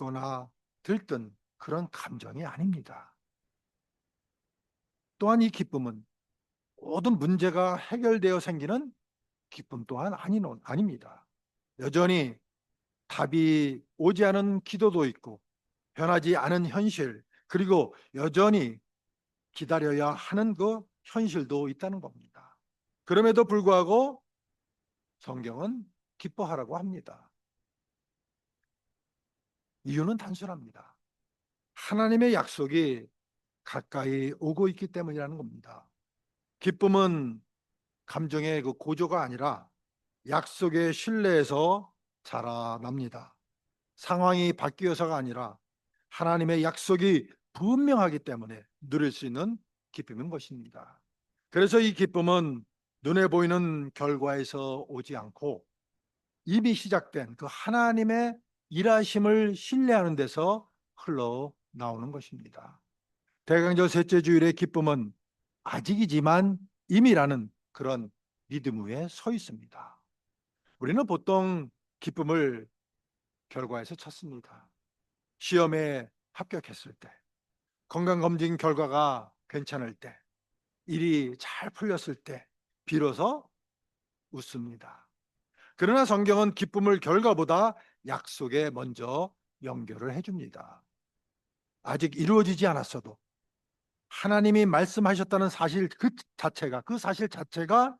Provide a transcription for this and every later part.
기쁘거나 들뜬 그런 감정이 아닙니다. 또한 이 기쁨은 모든 문제가 해결되어 생기는 기쁨 또한 아닙니다. 여전히 답이 오지 않은 기도도 있고 변하지 않은 현실, 그리고 여전히 기다려야 하는 그 현실도 있다는 겁니다. 그럼에도 불구하고 성경은 기뻐하라고 합니다. 이유는 단순합니다. 하나님의 약속이 가까이 오고 있기 때문이라는 겁니다. 기쁨은 감정의 그 고조가 아니라 약속의 신뢰에서 자라납니다. 상황이 바뀌어서가 아니라 하나님의 약속이 분명하기 때문에 누릴 수 있는 기쁨인 것입니다. 그래서 이 기쁨은 눈에 보이는 결과에서 오지 않고 이미 시작된 그 하나님의 일하심을 신뢰하는 데서 흘러나오는 것입니다. 대강절 셋째 주일의 기쁨은 아직이지만 이미라는 그런 믿음 위에 서 있습니다. 우리는 보통 기쁨을 결과에서 찾습니다. 시험에 합격했을 때, 건강검진 결과가 괜찮을 때, 일이 잘 풀렸을 때 비로소 웃습니다. 그러나 성경은 기쁨을 결과보다 약속에 먼저 연결을 해줍니다. 아직 이루어지지 않았어도 하나님이 말씀하셨다는 사실 그 사실 자체가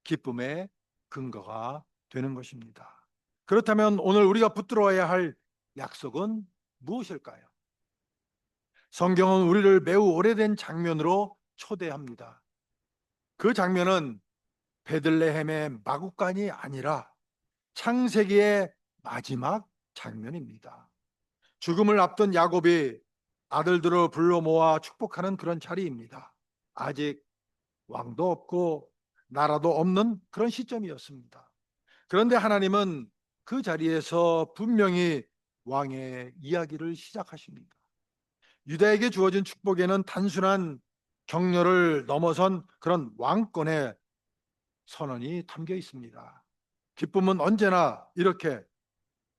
기쁨의 근거가 되는 것입니다. 그렇다면 오늘 우리가 붙들어야 할 약속은 무엇일까요? 성경은 우리를 매우 오래된 장면으로 초대합니다. 그 장면은 베들레헴의 마구간이 아니라 창세기의 마지막 장면입니다. 죽음을 앞둔 야곱이 아들들을 불러 모아 축복하는 그런 자리입니다. 아직 왕도 없고 나라도 없는 그런 시점이었습니다. 그런데 하나님은 그 자리에서 분명히 왕의 이야기를 시작하십니다. 유다에게 주어진 축복에는 단순한 격려를 넘어선 그런 왕권의 선언이 담겨 있습니다. 기쁨은 언제나 이렇게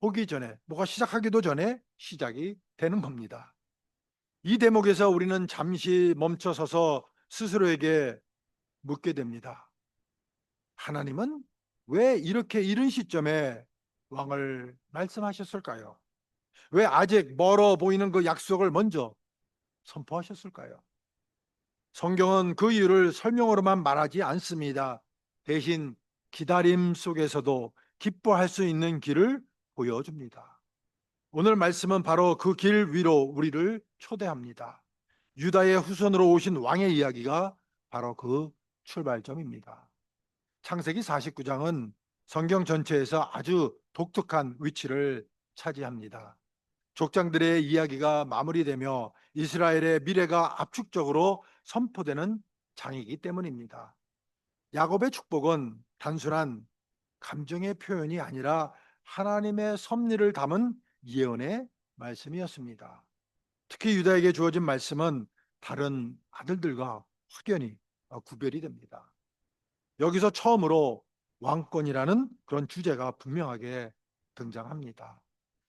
오기 전에, 뭐가 시작하기도 전에 시작이 되는 겁니다. 이 대목에서 우리는 잠시 멈춰서서 스스로에게 묻게 됩니다. 하나님은 왜 이렇게 이른 시점에 왕을 말씀하셨을까요? 왜 아직 멀어 보이는 그 약속을 먼저 선포하셨을까요? 성경은 그 이유를 설명으로만 말하지 않습니다. 대신 기다림 속에서도 기뻐할 수 있는 길을 보여줍니다. 오늘 말씀은 바로 그 길 위로 우리를 초대합니다. 유다의 후손으로 오신 왕의 이야기가 바로 그 출발점입니다. 창세기 49장은 성경 전체에서 아주 독특한 위치를 차지합니다. 족장들의 이야기가 마무리되며 이스라엘의 미래가 압축적으로 선포되는 장이기 때문입니다. 야곱의 축복은 단순한 감정의 표현이 아니라 하나님의 섭리를 담은 예언의 말씀이었습니다. 특히 유다에게 주어진 말씀은 다른 아들들과 확연히 구별이 됩니다. 여기서 처음으로 왕권이라는 그런 주제가 분명하게 등장합니다.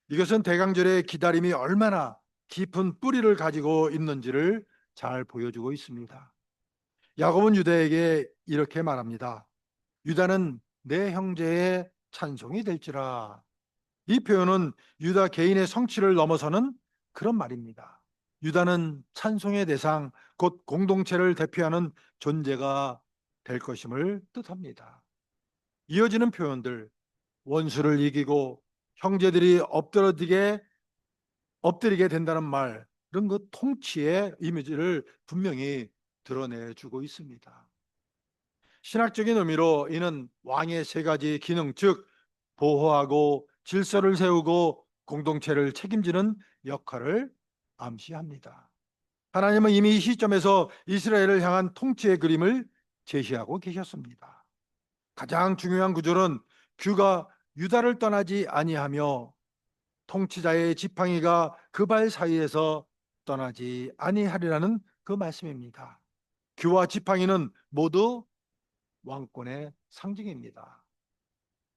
이것은 대강절의 기다림이 얼마나 깊은 뿌리를 가지고 있는지를 잘 보여주고 있습니다. 야곱은 유다에게 이렇게 말합니다. 유다는 내 형제의 찬송이 될지라. 이 표현은 유다 개인의 성취를 넘어서는 그런 말입니다. 유다는 찬송의 대상, 곧 공동체를 대표하는 존재가 될 것임을 뜻합니다. 이어지는 표현들, 원수를 이기고 형제들이 엎드리게 된다는 말, 이런 그 통치의 이미지를 분명히 드러내주고 있습니다. 신학적인 의미로 이는 왕의 세 가지 기능, 즉 보호하고 질서를 세우고 공동체를 책임지는 역할을 암시합니다. 하나님은 이미 이 시점에서 이스라엘을 향한 통치의 그림을 제시하고 계셨습니다. 가장 중요한 구절은 규가 유다를 떠나지 아니하며 통치자의 지팡이가 그 발 사이에서 떠나지 아니하리라는 그 말씀입니다. 규와 지팡이는 모두 왕권의 상징입니다.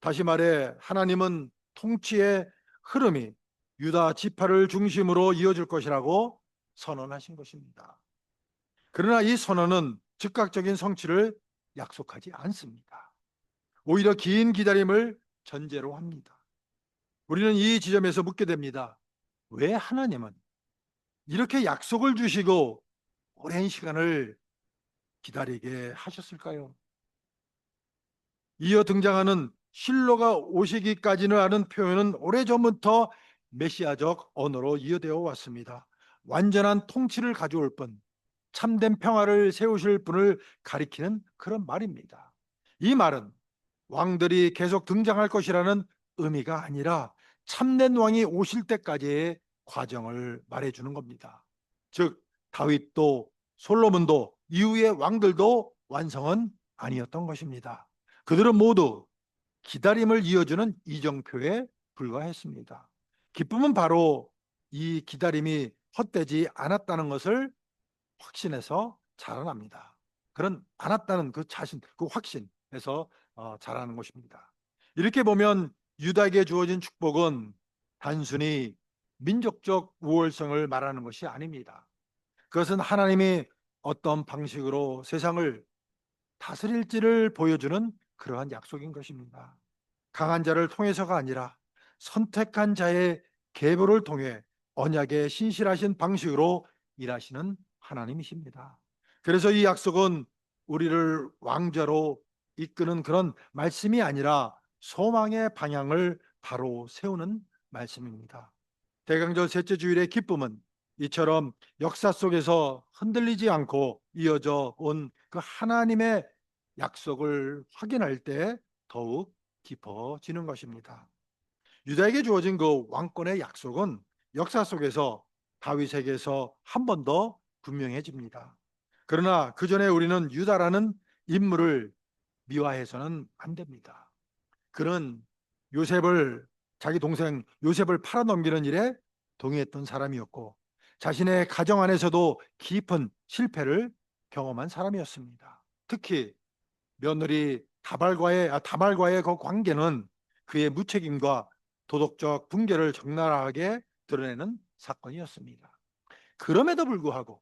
다시 말해 하나님은 통치의 흐름이 유다 지파를 중심으로 이어질 것이라고 선언하신 것입니다. 그러나 이 선언은 즉각적인 성취를 약속하지 않습니다. 오히려 긴 기다림을 전제로 합니다. 우리는 이 지점에서 묻게 됩니다. 왜 하나님은 이렇게 약속을 주시고 오랜 시간을 기다리게 하셨을까요? 이어 등장하는 실로가 오시기까지는 하는 표현은 오래전부터 메시아적 언어로 이어되어 왔습니다. 완전한 통치를 가져올 분, 참된 평화를 세우실 분을 가리키는 그런 말입니다. 이 말은 왕들이 계속 등장할 것이라는 의미가 아니라 참된 왕이 오실 때까지의 과정을 말해주는 겁니다. 즉 다윗도 솔로몬도 이후의 왕들도 완성은 아니었던 것입니다. 그들은 모두 기다림을 이어주는 이정표에 불과했습니다. 기쁨은 바로 이 기다림이 헛되지 않았다는 것을 확신해서 자라납니다. 그런 않았다는 그 자신, 그 확신에서 자라는 것입니다. 이렇게 보면 유다에게 주어진 축복은 단순히 민족적 우월성을 말하는 것이 아닙니다. 그것은 하나님이 어떤 방식으로 세상을 다스릴지를 보여주는 그러한 약속인 것입니다. 강한 자를 통해서가 아니라 선택한 자의 계보를 통해 언약에 신실하신 방식으로 일하시는 하나님이십니다. 그래서 이 약속은 우리를 왕자로 이끄는 그런 말씀이 아니라 소망의 방향을 바로 세우는 말씀입니다. 대강절 셋째 주일의 기쁨은 이처럼 역사 속에서 흔들리지 않고 이어져 온 그 하나님의 약속을 확인할 때 더욱 깊어지는 것입니다. 유다에게 주어진 그 왕권의 약속은 역사 속에서 다윗에게서 한 번 더 분명해집니다. 그러나 그 전에 우리는 유다라는 인물을 미화해서는 안 됩니다. 그는 요셉을 자기 동생 요셉을 팔아넘기는 일에 동의했던 사람이었고 자신의 가정 안에서도 깊은 실패를 경험한 사람이었습니다. 특히 며느리 다말과의 그 관계는 그의 무책임과 도덕적 붕괴를 적나라하게 드러내는 사건이었습니다. 그럼에도 불구하고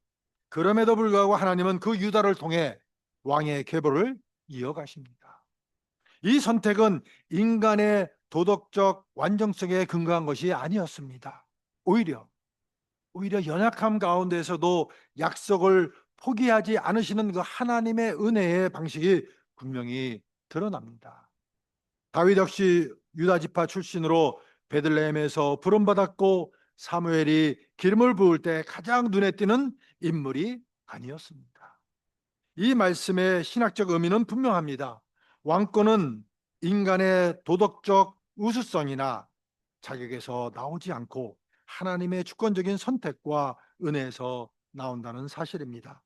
하나님은 그 유다를 통해 왕의 계보를 이어가십니다. 이 선택은 인간의 도덕적 완전성에 근거한 것이 아니었습니다. 오히려 연약함 가운데서도 약속을 포기하지 않으시는 그 하나님의 은혜의 방식이 분명히 드러납니다. 다윗 역시 유다 지파 출신으로 베들레헴에서 부름받았고 사무엘이 기름을 부을 때 가장 눈에 띄는 인물이 아니었습니다. 이 말씀의 신학적 의미는 분명합니다. 왕권은 인간의 도덕적 우수성이나 자격에서 나오지 않고 하나님의 주권적인 선택과 은혜에서 나온다는 사실입니다.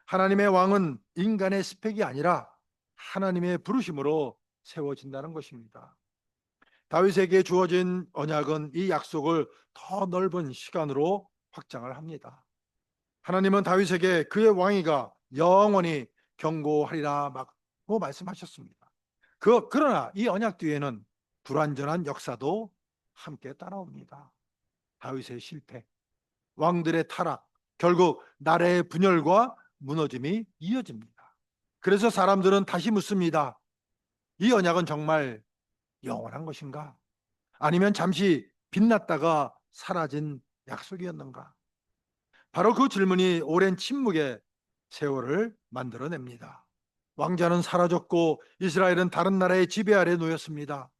하나님의 왕은 인간의 스펙이 아니라 하나님의 부르심으로 세워진다는 것입니다. 다윗에게 주어진 언약은 이 약속을 더 넓은 시간으로 확장을 합니다. 하나님은 다윗에게 그의 왕위가 영원히 경고하리라고 말씀하셨습니다. 그러나 이 언약 뒤에는 불완전한 역사도 함께 따라옵니다. 다윗의 실패, 왕들의 타락, 결국 나라의 분열과 무너짐이 이어집니다. 그래서 사람들은 다시 묻습니다. 이 언약은 정말 영원한 것인가? 아니면 잠시 빛났다가 사라진 약속이었는가? 바로 그 질문이 오랜 침묵의 세월을 만들어냅니다. 왕자는 사라졌고 이스라엘은 다른 나라의 지배 아래 놓였습니다.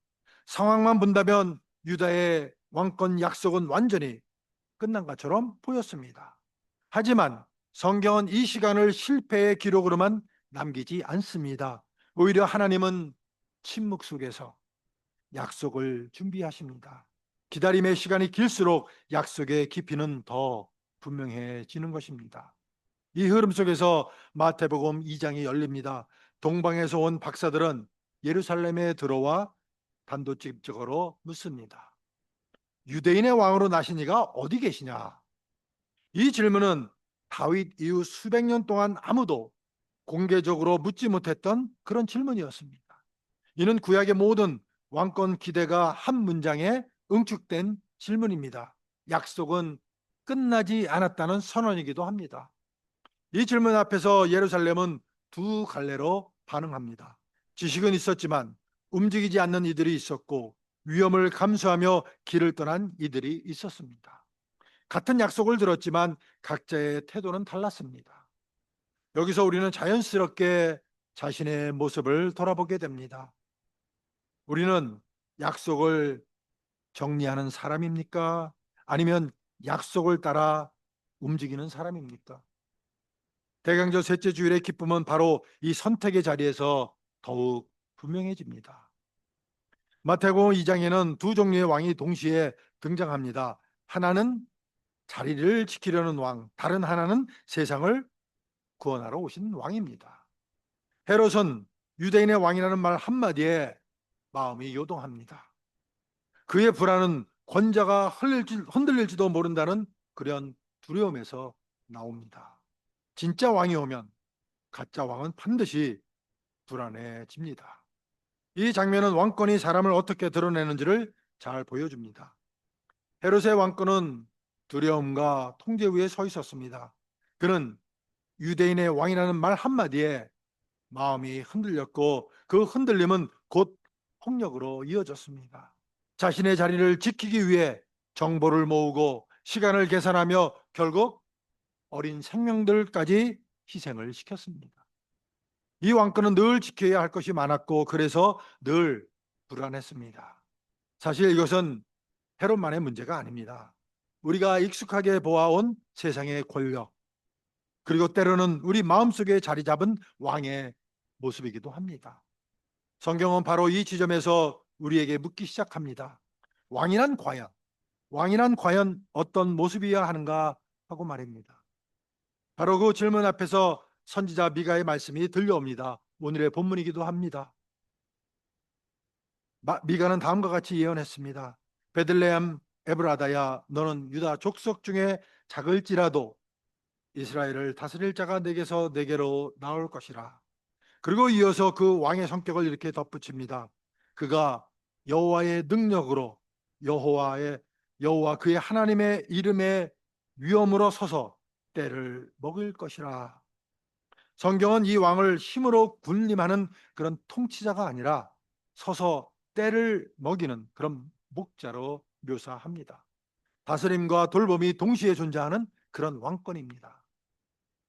상황만 본다면 유다의 왕권 약속은 완전히 끝난 것처럼 보였습니다. 하지만 성경은 이 시간을 실패의 기록으로만 남기지 않습니다. 오히려 하나님은 침묵 속에서 약속을 준비하십니다. 기다림의 시간이 길수록 약속의 깊이는 더 분명해지는 것입니다. 이 흐름 속에서 마태복음 2장이 열립니다. 동방에서 온 박사들은 예루살렘에 들어와 단도직입적으로 묻습니다. 유대인의 왕으로 나신 이가 어디 계시냐? 이 질문은 다윗 이후 수백 년 동안 아무도 공개적으로 묻지 못했던 그런 질문이었습니다. 이는 구약의 모든 왕권 기대가 한 문장에 응축된 질문입니다. 약속은 끝나지 않았다는 선언이기도 합니다. 이 질문 앞에서 예루살렘은 두 갈래로 반응합니다. 지식은 있었지만 움직이지 않는 이들이 있었고 위험을 감수하며 길을 떠난 이들이 있었습니다. 같은 약속을 들었지만 각자의 태도는 달랐습니다. 여기서 우리는 자연스럽게 자신의 모습을 돌아보게 됩니다. 우리는 약속을 정리하는 사람입니까? 아니면 약속을 따라 움직이는 사람입니까? 대강절 셋째 주일의 기쁨은 바로 이 선택의 자리에서 더욱 분명해집니다. 마태복음 2장에는 두 종류의 왕이 동시에 등장합니다. 하나는 자리를 지키려는 왕, 다른 하나는 세상을 구원하러 오신 왕입니다. 헤롯은 유대인의 왕이라는 말 한마디에 마음이 요동합니다. 그의 불안은 권자가 흔들릴지도 모른다는 그런 두려움에서 나옵니다. 진짜 왕이 오면 가짜 왕은 반드시 불안해집니다. 이 장면은 왕권이 사람을 어떻게 드러내는지를 잘 보여줍니다. 헤롯의 왕권은 두려움과 통제 위에 서 있었습니다. 그는 유대인의 왕이라는 말 한마디에 마음이 흔들렸고 그 흔들림은 곧 폭력으로 이어졌습니다. 자신의 자리를 지키기 위해 정보를 모으고 시간을 계산하며 결국 어린 생명들까지 희생을 시켰습니다. 이 왕권은 늘 지켜야 할 것이 많았고 그래서 늘 불안했습니다. 사실 이것은 헤롯만의 문제가 아닙니다. 우리가 익숙하게 보아온 세상의 권력, 그리고 때로는 우리 마음속에 자리 잡은 왕의 모습이기도 합니다. 성경은 바로 이 지점에서 우리에게 묻기 시작합니다. 왕이란 과연, 왕이란 과연 어떤 모습이어야 하는가 하고 말입니다. 바로 그 질문 앞에서 선지자 미가의 말씀이 들려옵니다. 오늘의 본문이기도 합니다. 미가는 다음과 같이 예언했습니다. 베들레헴 에브라다야, 너는 유다 족속 중에 작을지라도 이스라엘을 다스릴 자가 내게서 내게로 나올 것이라. 그리고 이어서 그 왕의 성격을 이렇게 덧붙입니다. 그가 여호와의 능력으로 여호와 그의 하나님의 이름의 위엄으로 서서 때를 먹을 것이라. 성경은 이 왕을 힘으로 군림하는 그런 통치자가 아니라 서서 때를 먹이는 그런 목자로 묘사합니다. 다스림과 돌봄이 동시에 존재하는 그런 왕권입니다.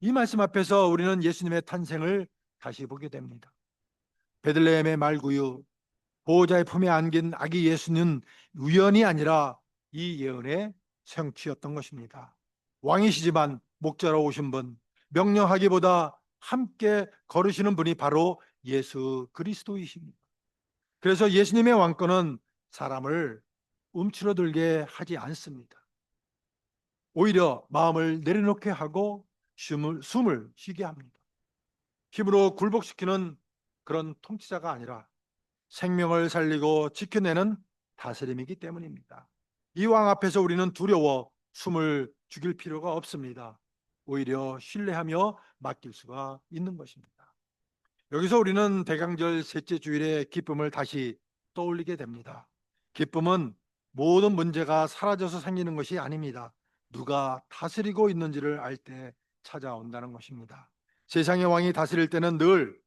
이 말씀 앞에서 우리는 예수님의 탄생을 다시 보게 됩니다. 베들레헴의 말구유, 보호자의 품에 안긴 아기 예수는 우연이 아니라 이 예언의 성취였던 것입니다. 왕이시지만 목자로 오신 분, 명령하기보다 함께 걸으시는 분이 바로 예수 그리스도이십니다. 그래서 예수님의 왕권은 사람을 움츠러들게 하지 않습니다. 오히려 마음을 내려놓게 하고 숨을 쉬게 합니다. 힘으로 굴복시키는 그런 통치자가 아니라 생명을 살리고 지켜내는 다스림이기 때문입니다. 이 왕 앞에서 우리는 두려워 숨을 죽일 필요가 없습니다. 오히려 신뢰하며 맡길 수가 있는 것입니다. 여기서 우리는 대강절 셋째 주일의 기쁨을 다시 떠올리게 됩니다. 기쁨은 모든 문제가 사라져서 생기는 것이 아닙니다. 누가 다스리고 있는지를 알 때 찾아온다는 것입니다. 세상의 왕이 다스릴 때는 늘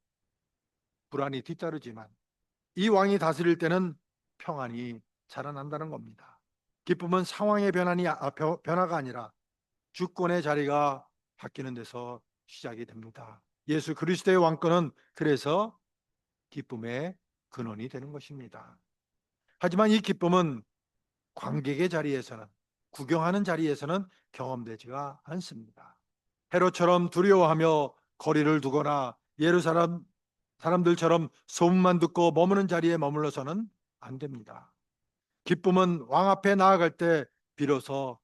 불안이 뒤따르지만 이 왕이 다스릴 때는 평안이 자라난다는 겁니다. 기쁨은 상황의 변화가 아니라 주권의 자리가 바뀌는 데서 시작이 됩니다. 예수 그리스도의 왕권은 그래서 기쁨의 근원이 되는 것입니다. 하지만 이 기쁨은 관객의 자리에서는, 구경하는 자리에서는 경험되지가 않습니다. 헤롯처럼 두려워하며 거리를 두거나 예루살렘 사람들처럼 소문만 듣고 머무는 자리에 머물러서는 안 됩니다. 기쁨은 왕 앞에 나아갈 때 비로소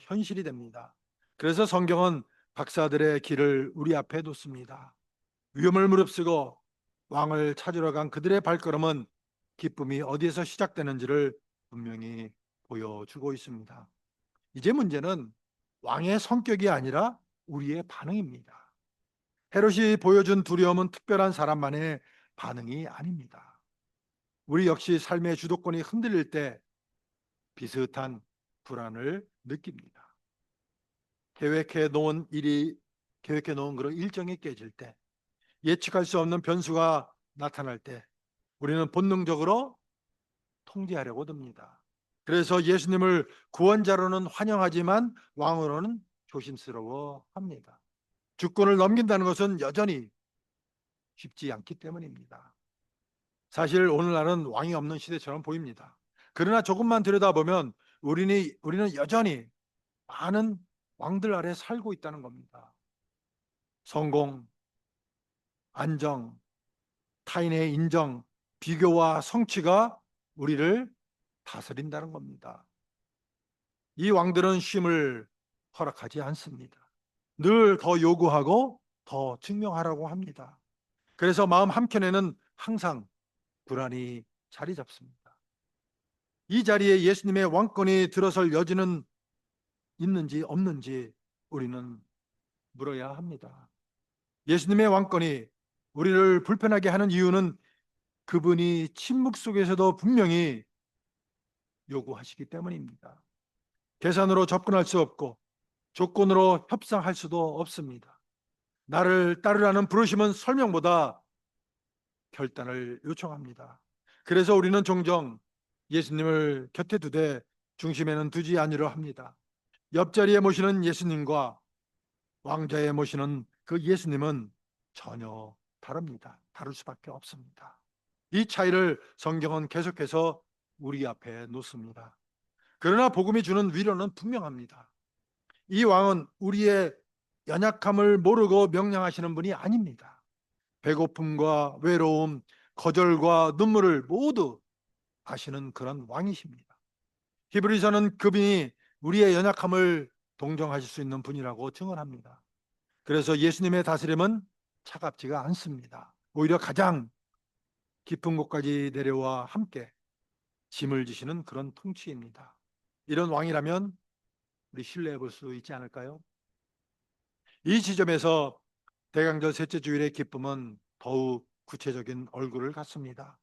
현실이 됩니다. 그래서 성경은 박사들의 길을 우리 앞에 뒀습니다. 위험을 무릅쓰고 왕을 찾으러 간 그들의 발걸음은 기쁨이 어디에서 시작되는지를 분명히 보여주고 있습니다. 이제 문제는 왕의 성격이 아니라 우리의 반응입니다. 헤롯이 보여준 두려움은 특별한 사람만의 반응이 아닙니다. 우리 역시 삶의 주도권이 흔들릴 때 비슷한 불안을 느낍니다. 계획해 놓은 그런 일정이 깨질 때, 예측할 수 없는 변수가 나타날 때 우리는 본능적으로 통제하려고 듭니다. 그래서 예수님을 구원자로는 환영하지만 왕으로는 조심스러워합니다. 주권을 넘긴다는 것은 여전히 쉽지 않기 때문입니다. 사실 오늘날은 왕이 없는 시대처럼 보입니다. 그러나 조금만 들여다보면 우리는 여전히 많은 왕들 아래 살고 있다는 겁니다. 성공, 안정, 타인의 인정, 비교와 성취가 우리를 다스린다는 겁니다. 이 왕들은 쉼을 허락하지 않습니다. 늘 더 요구하고 더 증명하라고 합니다. 그래서 마음 한켠에는 항상 불안이 자리 잡습니다. 이 자리에 예수님의 왕권이 들어설 여지는 있는지 없는지 우리는 물어야 합니다. 예수님의 왕권이 우리를 불편하게 하는 이유는 그분이 침묵 속에서도 분명히 요구하시기 때문입니다. 계산으로 접근할 수 없고 조건으로 협상할 수도 없습니다. 나를 따르라는 부르심은 설명보다 결단을 요청합니다. 그래서 우리는 종종 예수님을 곁에 두되 중심에는 두지 않으려 합니다. 옆자리에 모시는 예수님과 왕좌에 모시는 그 예수님은 전혀 다릅니다. 다를 수밖에 없습니다. 이 차이를 성경은 계속해서 우리 앞에 놓습니다. 그러나 복음이 주는 위로는 분명합니다. 이 왕은 우리의 연약함을 모르고 명령하시는 분이 아닙니다. 배고픔과 외로움, 거절과 눈물을 모두 아시는 그런 왕이십니다. 히브리서는 그분이 우리의 연약함을 동정하실 수 있는 분이라고 증언합니다. 그래서 예수님의 다스림은 차갑지가 않습니다. 오히려 가장 깊은 곳까지 내려와 함께 짐을 지시는 그런 통치입니다. 이런 왕이라면 우리 신뢰해 볼 수 있지 않을까요? 이 지점에서 대강절 셋째 주일의 기쁨은 더욱 구체적인 얼굴을 갖습니다.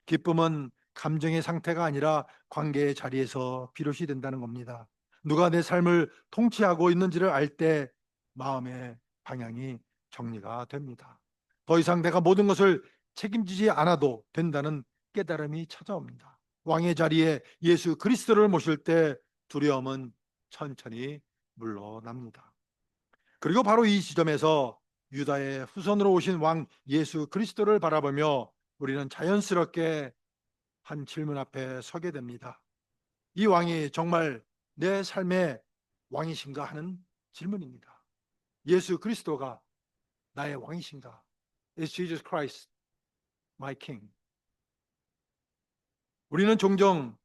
기쁨은 감정의 상태가 아니라 관계의 자리에서 비롯이 된다는 겁니다. 누가 내 삶을 통치하고 있는지를 알 때 마음의 방향이 정리가 됩니다. 더 이상 내가 모든 것을 책임지지 않아도 된다는 깨달음이 찾아옵니다. 왕의 자리에 예수 그리스도를 모실 때 두려움은 천천히 물러납니다. 그리고 바로 이 지점에서 유다의 후손으로 오신 왕 예수 그리스도를 바라보며 우리는 자연스럽게 한 질문 앞에 서게 됩니다. 이 왕이 정말 내 삶의 왕이신가 하는 질문입니다. 예수 그리스도가 나의 왕이신가? Is Jesus Christ my king? 우리는 종종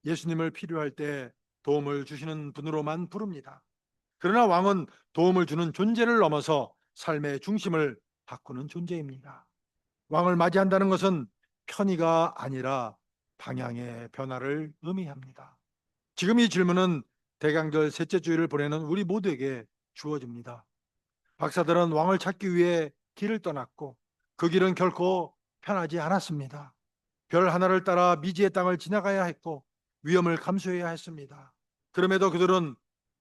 예수님을 필요할 때 도움을 주시는 분으로만 부릅니다. 그러나 왕은 도움을 주는 존재를 넘어서 삶의 중심을 바꾸는 존재입니다. 왕을 맞이한다는 것은 편의가 아니라 방향의 변화를 의미합니다. 지금 이 질문은 대강절 셋째 주일을 보내는 우리 모두에게 주어집니다. 박사들은 왕을 찾기 위해 길을 떠났고 그 길은 결코 편하지 않았습니다. 별 하나를 따라 미지의 땅을 지나가야 했고 위험을 감수해야 했습니다. 그럼에도 그들은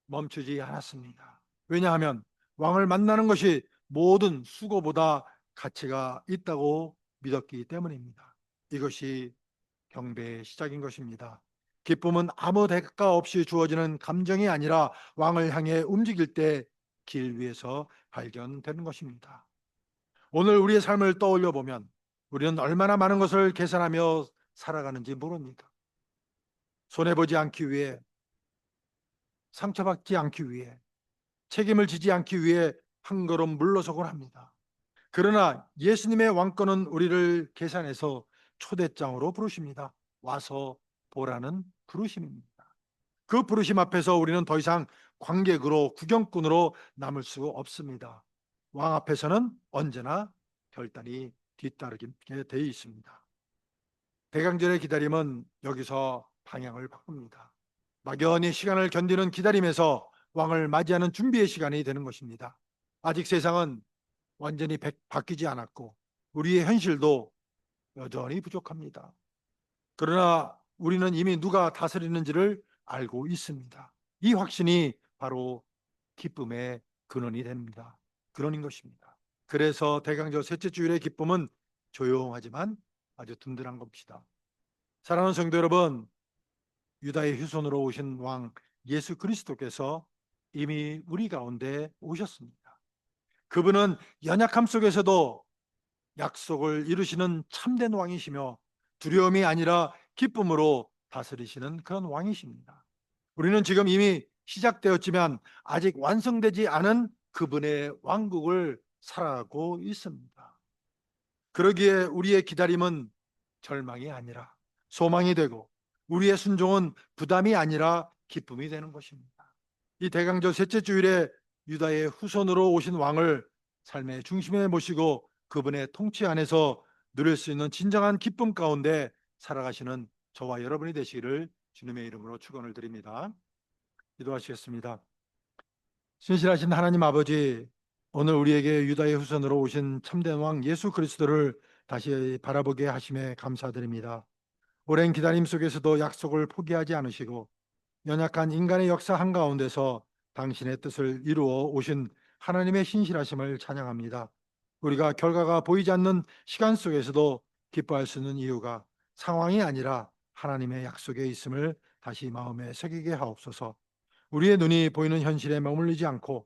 멈추지 않았습니다. 왜냐하면 왕을 만나는 것이 모든 수고보다 가치가 있다고 믿었기 때문입니다. 이것이 경배의 시작인 것입니다. 기쁨은 아무 대가 없이 주어지는 감정이 아니라 왕을 향해 움직일 때 길 위에서 발견되는 것입니다. 오늘 우리의 삶을 떠올려 보면 우리는 얼마나 많은 것을 계산하며 살아가는지 모릅니다. 손해보지 않기 위해, 상처받지 않기 위해, 책임을 지지 않기 위해 한 걸음 물러서곤 합니다. 그러나 예수님의 왕권은 우리를 계산해서 초대장으로 부르십니다. 와서 보라는 부르심입니다. 그 부르심 앞에서 우리는 더 이상 관객으로 구경꾼으로 남을 수 없습니다. 왕 앞에서는 언제나 결단이 뒤따르게 되어 있습니다. 대강절의 기다림은 여기서 방향을 바꿉니다. 막연히 시간을 견디는 기다림에서 왕을 맞이하는 준비의 시간이 되는 것입니다. 아직 세상은 완전히 바뀌지 않았고 우리의 현실도 여전히 부족합니다. 그러나 우리는 이미 누가 다스리는지를 알고 있습니다. 이 확신이 바로 기쁨의 근원이 됩니다. 근원인 것입니다. 그래서 대강절 셋째 주일의 기쁨은 조용하지만 아주 든든한 겁니다. 사랑하는 성도 여러분, 유다의 후손으로 오신 왕 예수 그리스도께서 이미 우리 가운데 오셨습니다. 그분은 연약함 속에서도 약속을 이루시는 참된 왕이시며 두려움이 아니라 기쁨으로 다스리시는 그런 왕이십니다. 우리는 지금 이미 시작되었지만 아직 완성되지 않은 그분의 왕국을 살아가고 있습니다. 그러기에 우리의 기다림은 절망이 아니라 소망이 되고 우리의 순종은 부담이 아니라 기쁨이 되는 것입니다. 이 대강절 셋째 주일에 유다의 후손으로 오신 왕을 삶의 중심에 모시고 그분의 통치 안에서 누릴 수 있는 진정한 기쁨 가운데 살아가시는 저와 여러분이 되시기를 주님의 이름으로 축원을 드립니다. 기도하시겠습니다. 신실하신 하나님 아버지, 오늘 우리에게 유다의 후손으로 오신 참된 왕 예수 그리스도를 다시 바라보게 하심에 감사드립니다. 오랜 기다림 속에서도 약속을 포기하지 않으시고 연약한 인간의 역사 한가운데서 당신의 뜻을 이루어 오신 하나님의 신실하심을 찬양합니다. 우리가 결과가 보이지 않는 시간 속에서도 기뻐할 수 있는 이유가 상황이 아니라 하나님의 약속에 있음을 다시 마음에 새기게 하옵소서. 우리의 눈이 보이는 현실에 머물리지 않고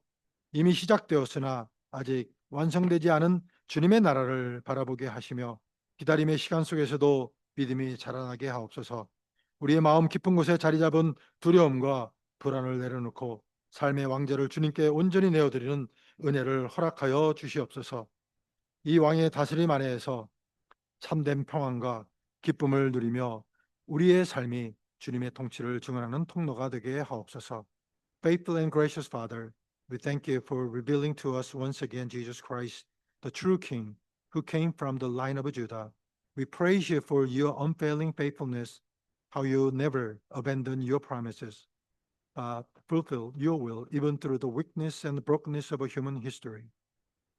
이미 시작되었으나 아직 완성되지 않은 주님의 나라를 바라보게 하시며 기다림의 시간 속에서도 믿음이 자라나게 하옵소서. 우리의 마음 깊은 곳에 자리 잡은 두려움과 불안을 내려놓고 삶의 왕좌를 주님께 온전히 내어드리는 은혜를 허락하여 주시옵소서. 이 왕의 다스림 안에서 참된 평안과 기쁨을 누리며 우리의 삶이 주님의 통치를 증언하는 통로가 되게 하옵소서. Faithful and gracious Father, we thank you for revealing to us once again Jesus Christ, the true King, who came from the line of Judah. We praise you for your unfailing faithfulness, how you never abandon your promises, but fulfill your will even through the weakness and brokenness of a human history.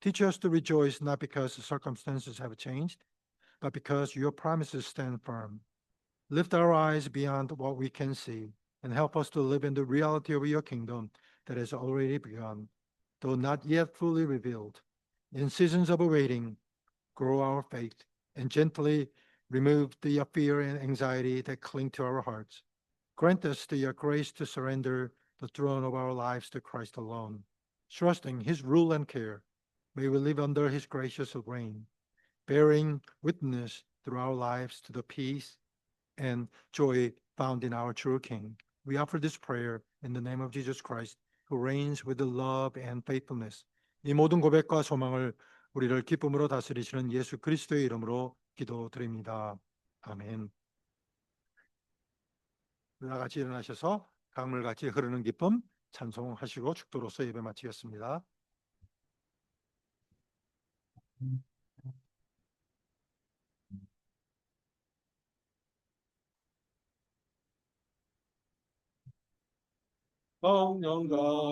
Teach us to rejoice not because circumstances have changed, but because your promises stand firm. Lift our eyes beyond what we can see and help us to live in the reality of your kingdom that has already begun, though not yet fully revealed. In seasons of waiting, grow our faith and gently remove the fear and anxiety that cling to our hearts. Grant us the grace to surrender the throne of our lives to Christ alone, trusting his rule and care. May we live under his gracious reign, bearing witness through our lives to the peace and joy found in our true King. We offer this prayer in the name of Jesus Christ, who reigns with the love and faithfulness. 이 모든 고백과 소망을 우리를 기쁨으로 다스리시는 예수 그리스도의 이름으로 기도드립니다. 아멘. 다 같이 일어나셔서 강물같이 흐르는 기쁨 찬송하시고 축도로서 예배 마치겠습니다. 성령과